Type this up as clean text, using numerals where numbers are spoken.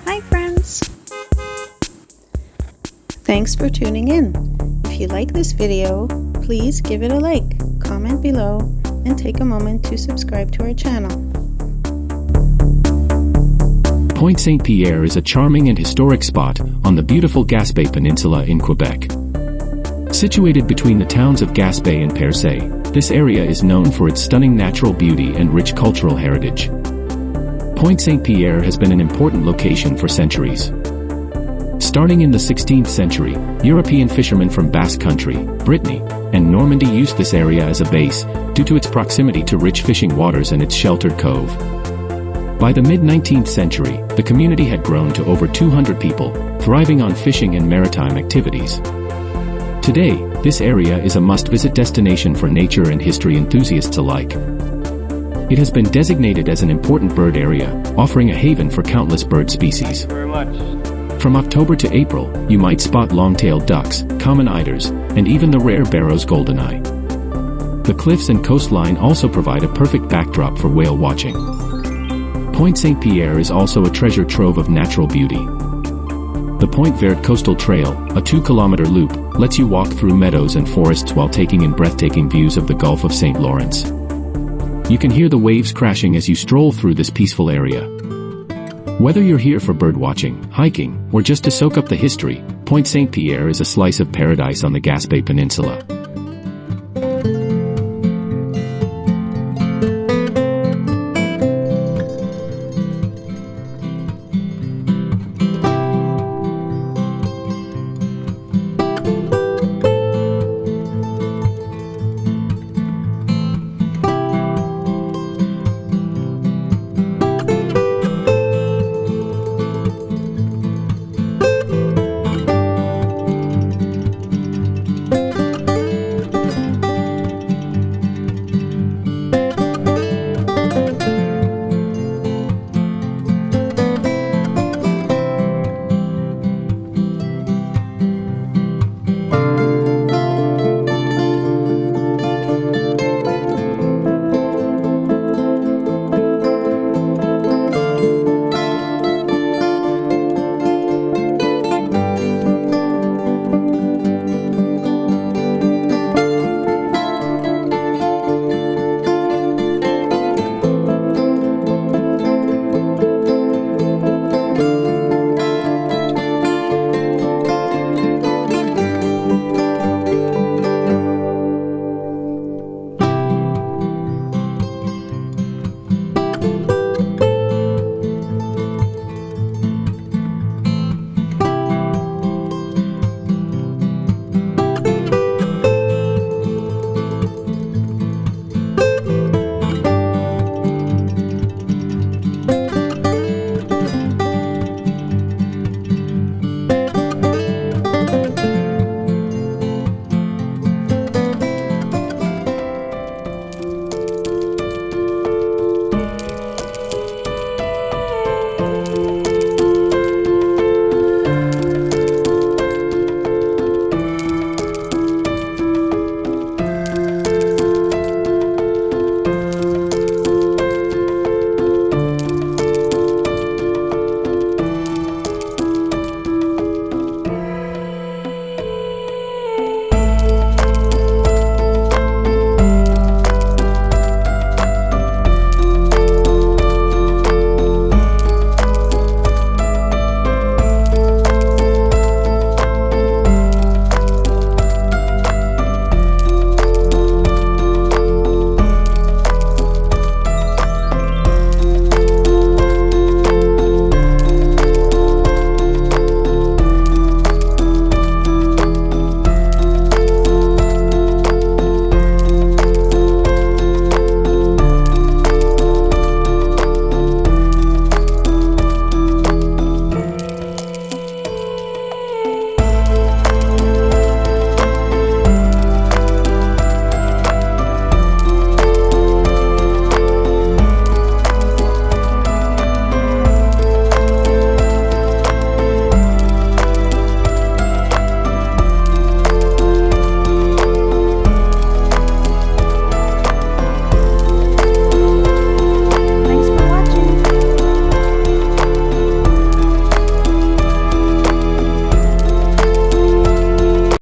Hi friends! Thanks for tuning in. If you like this video, please give it a like, comment below, and take a moment to subscribe to our channel. Pointe-Saint-Pierre is a charming and historic spot on the beautiful Gaspé Peninsula in Quebec. Situated between the towns of Gaspé and Percé, this area is known for its stunning natural beauty and rich cultural heritage. Pointe-Saint-Pierre has been an important location for centuries. Starting in the 16th century, European fishermen from Basque Country, Brittany, and Normandy used this area as a base, due to its proximity to rich fishing waters and its sheltered cove. By the mid-19th century, the community had grown to over 200 people, thriving on fishing and maritime activities. Today, this area is a must-visit destination for nature and history enthusiasts alike. It has been designated as an important bird area, offering a haven for countless bird species. Thank you very much. From October to April, you might spot long-tailed ducks, common eiders, and even the rare Barrow's goldeneye. The cliffs and coastline also provide a perfect backdrop for whale watching. Pointe-Saint-Pierre is also a treasure trove of natural beauty. The Pointe Verte Coastal Trail, a 2-kilometer loop, lets you walk through meadows and forests while taking in breathtaking views of the Gulf of St. Lawrence. You can hear the waves crashing as you stroll through this peaceful area. Whether you're here for birdwatching, hiking, or just to soak up the history, Pointe-Saint-Pierre is a slice of paradise on the Gaspé Peninsula.